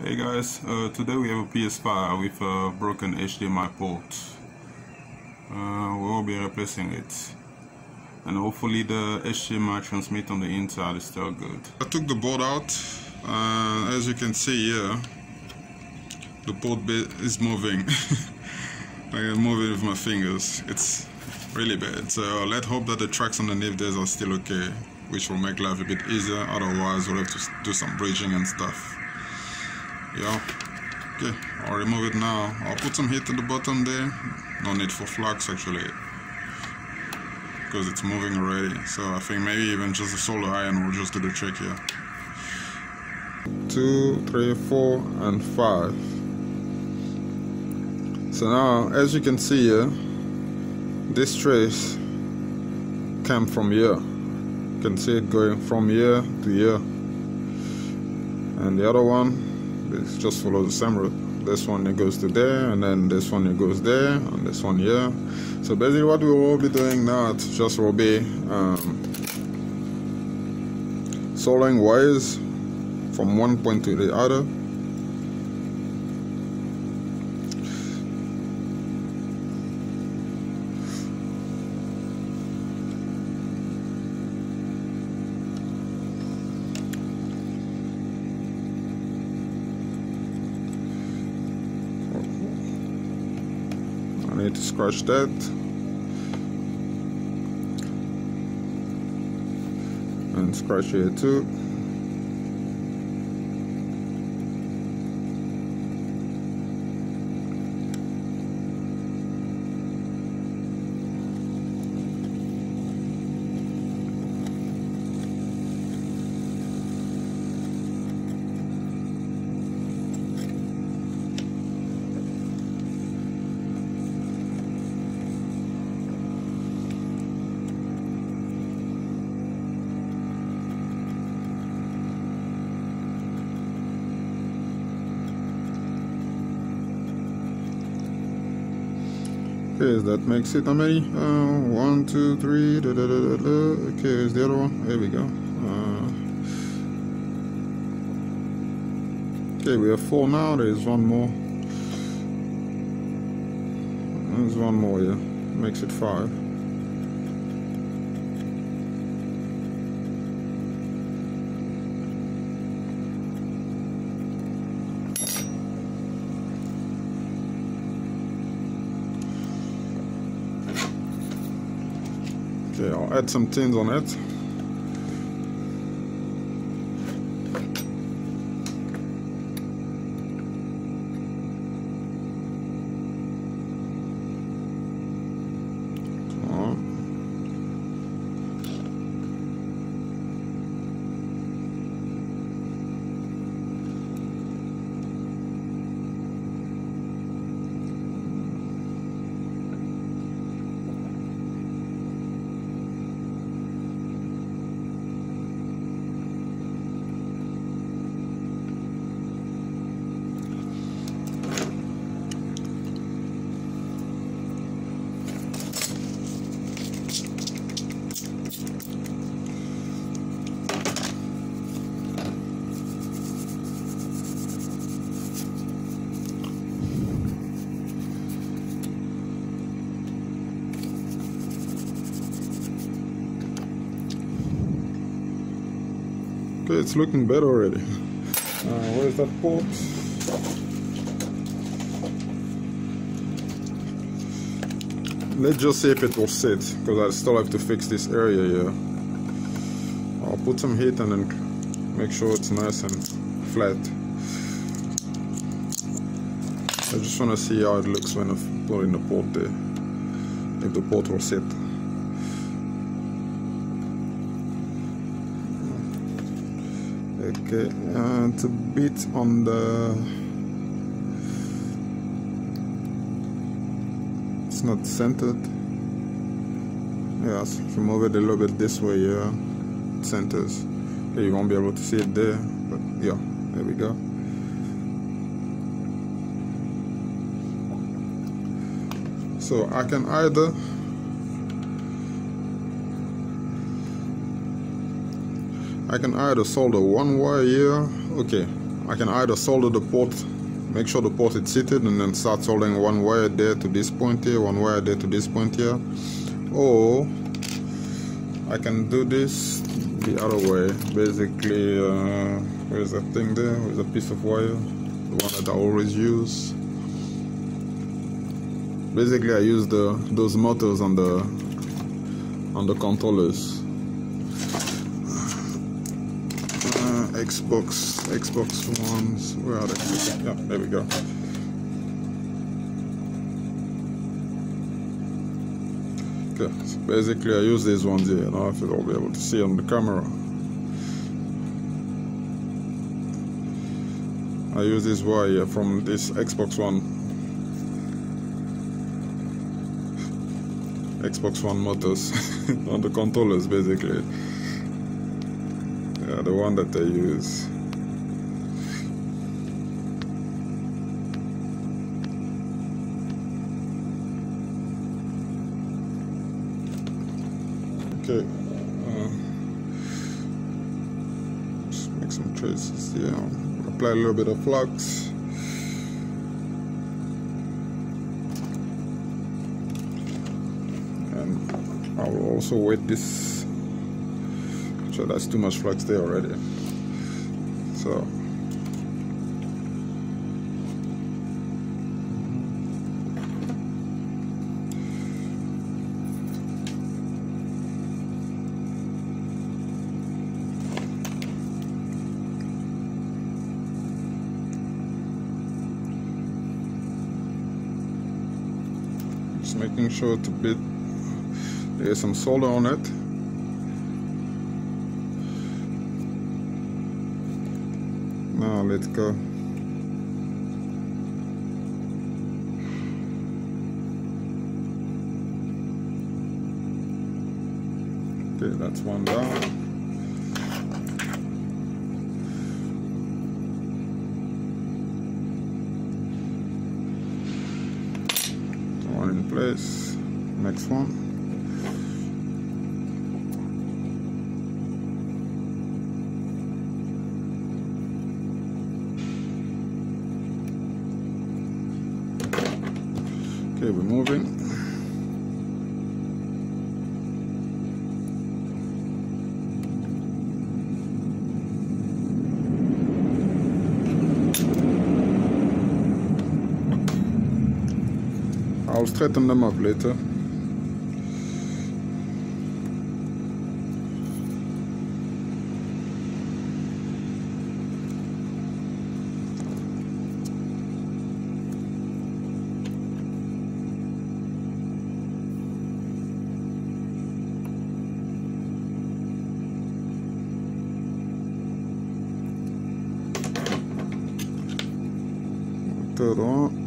Hey guys, today we have a Ps5 with a broken HDMI port. We will be replacing it, and hopefully the HDMI transmit on the inside is still good. I took the board out, as you can see here, the board is moving. I can move it with my fingers. It's really bad, so let's hope that the tracks underneath there are still okay, which will make life a bit easier. Otherwise we'll have to do some bridging and stuff. Yeah, okay, I'll remove it now. I'll put some heat at the bottom there. No need for flux actually, because it's moving already. So I think maybe even just a solder iron will just do the trick here. 2, 3, 4, and 5. So now, as you can see here, this trace came from here. You can see it going from here to here, and the other one, it just follows the same route. This one it goes to there, and then this one it goes there, and this one here. So basically what we will be doing now, just will be soldering wires from one point to the other. I need to scratch that. And scratch here too. Okay, that makes it how many? 1, 2, 3. Okay, here's the other one. There we go. Okay, we have 4 now. There's one more. There's one more here. Makes it 5. Okay, I'll add some tins on it. Okay, it's looking better already. Where's that port? Let's just see if it will sit, because I still have to fix this area here. I'll put some heat and then make sure it's nice and flat. I just want to see how it looks when I put in the port there, if the port will sit. Okay, it's a bit on the... It's not centered. Yes, if you move it a little bit this way, yeah, it centers. Okay, you won't be able to see it there, but yeah, there we go. So I can either solder one wire here. Okay, I can either solder the port, make sure the port is seated, and then start soldering one wire there to this point here, one wire there to this point here, or I can do this the other way. Basically, where's that thing there? Where's a piece of wire? The one that I always use. Basically, I use those motors on the controllers. Xbox ones. Where are they? Yeah, there we go. Okay, so basically I use these ones here. I don't know if you'll be able to see on the camera. I use this wire from this Xbox One motors on the controllers, basically. Yeah, the one that I use. Okay, just make some traces here. Apply a little bit of flux. And I will also wet this. So that's too much flux there already. So just making sure there's some solder on it. Now let's go. Okay, that's one down. One in place. Next one. Okay, we're moving. I'll straighten them up later. Third one.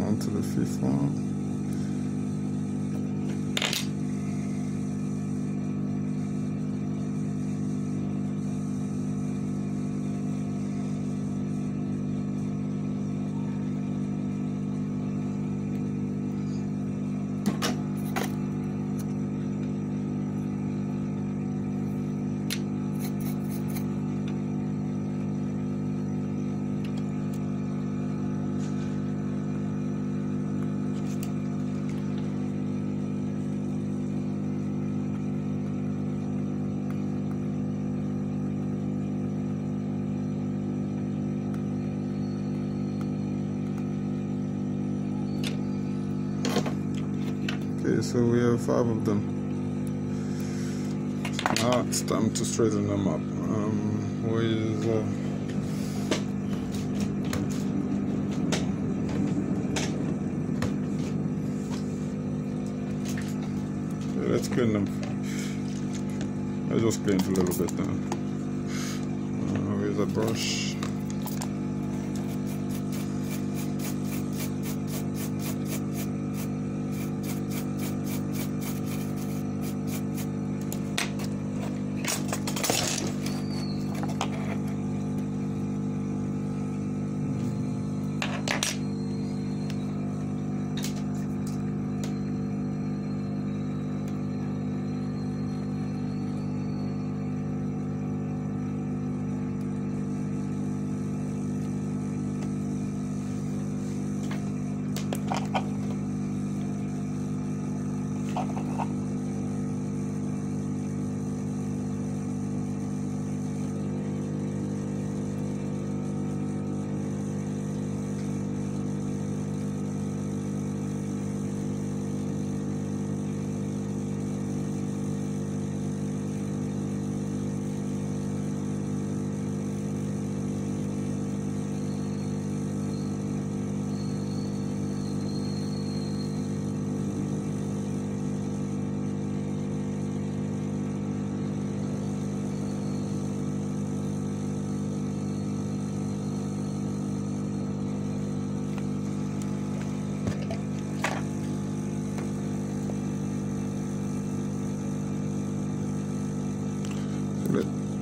On to the fifth one. Okay, so we have 5 of them. So now it's time to straighten them up. Where is okay, let's clean them. I just cleaned a little bit now. Where's the brush?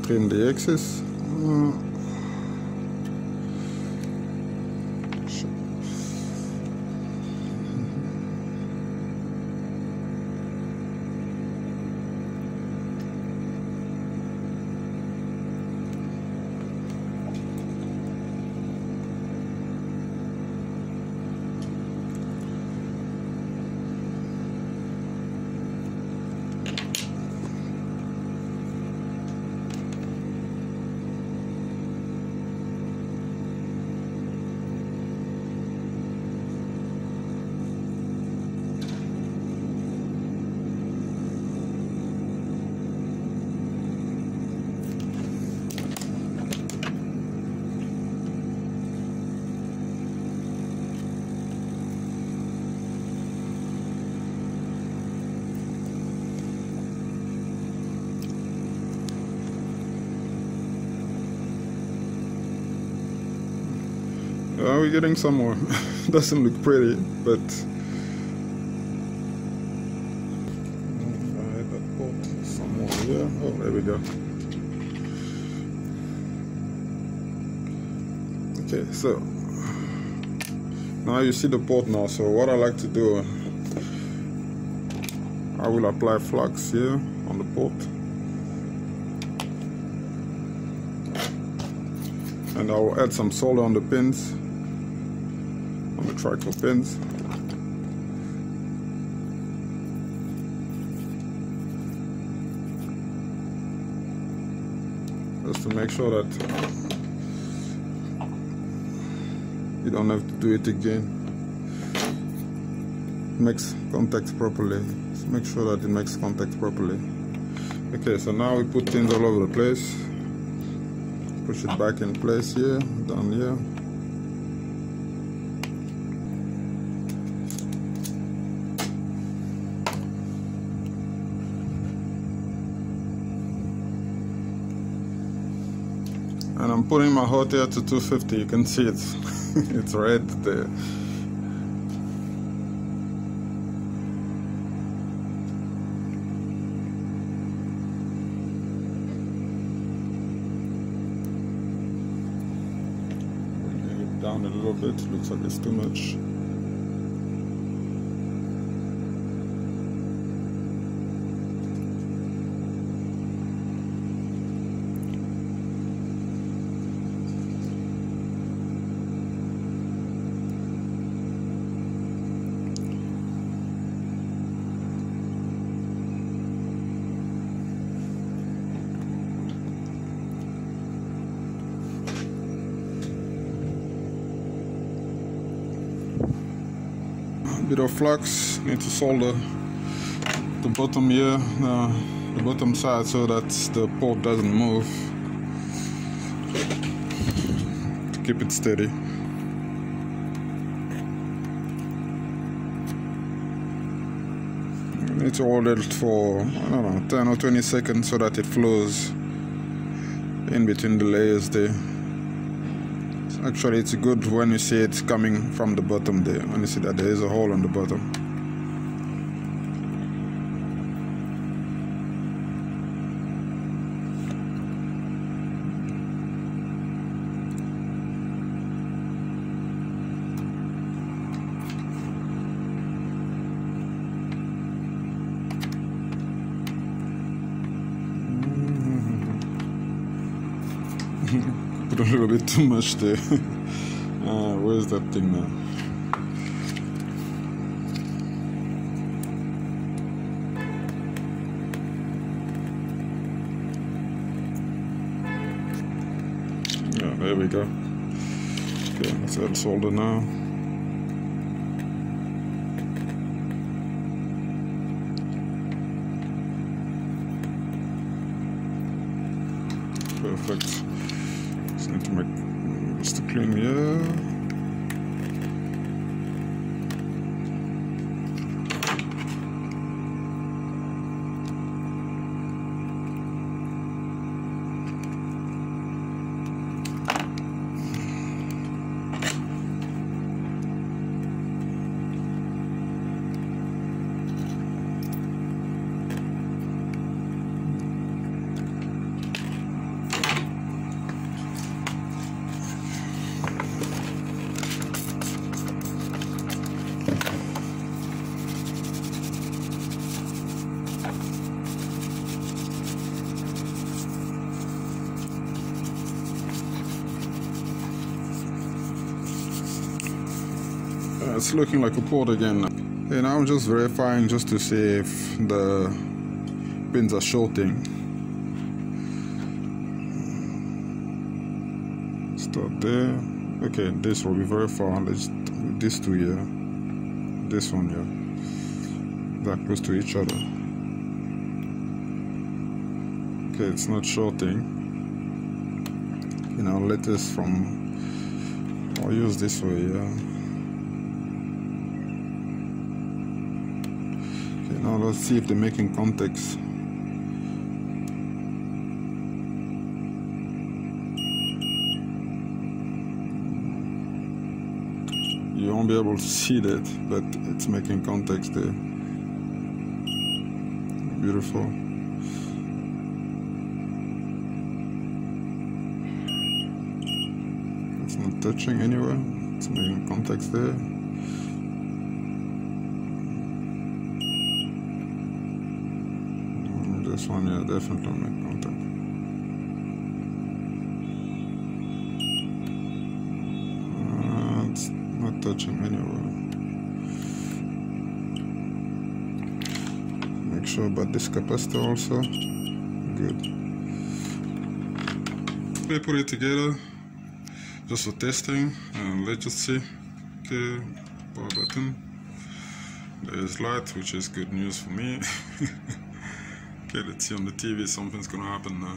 Trim the excess. We're getting somewhere. Doesn't look pretty, but I had that port somewhere here. Oh, there we go. Okay, so now you see the port now. So what I like to do, I will apply flux here on the port, and I will add some solder on the pins. The tricle pins. Just to make sure that you don't have to do it again. Makes contact properly. Just make sure that it makes contact properly. Okay, so now we put things all over the place. Push it back in place here, down here. And I'm putting my hot air to 250. You can see it's it's red there. Bring it down a little bit. Looks like it's too much. Bit of flux, need to solder the bottom here, the bottom side, so that the port doesn't move, to keep it steady. You need to hold it for, I don't know, 10 or 20 seconds so that it flows in between the layers there. Actually, it's good when you see it coming from the bottom there, when you see that there is a hole on the bottom. Put a little bit too much there. Where's that thing now? Yeah, there we go. Okay, let's add solder now. Perfect. Just need to make just to clean here. It's looking like a port again. And I'm just verifying just to see if the pins are shorting. Start there. Okay, this will be very far. Let's these two here. This one here. They're close to each other. Okay, it's not shorting. You know, let this from. I'll use this way, yeah. Now let's see if they're making contacts. You won't be able to see that, but it's making contacts there. Beautiful. It's not touching anywhere. It's making contacts there. This one, yeah, definitely make contact. It's not touching anywhere. Make sure about this capacitor also. Good. I put it together just for testing, and let's just see. Okay, power button. There's light, which is good news for me. Okay, let's see on the TV, something's gonna happen now.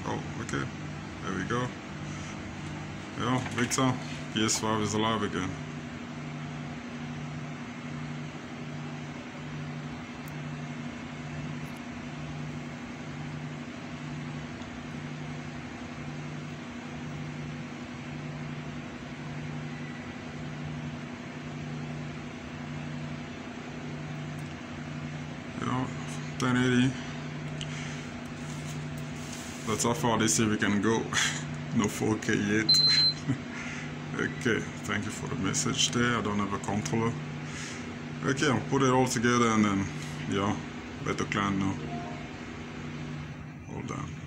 Oh, okay, there we go. Yeah, Victor, Ps5 is alive again. You know, 1080. That's how far they say we can go. No 4K yet. Okay, thank you for the message there. I don't have a controller. Okay, I'll put it all together and then, yeah, let the client know. Hold on.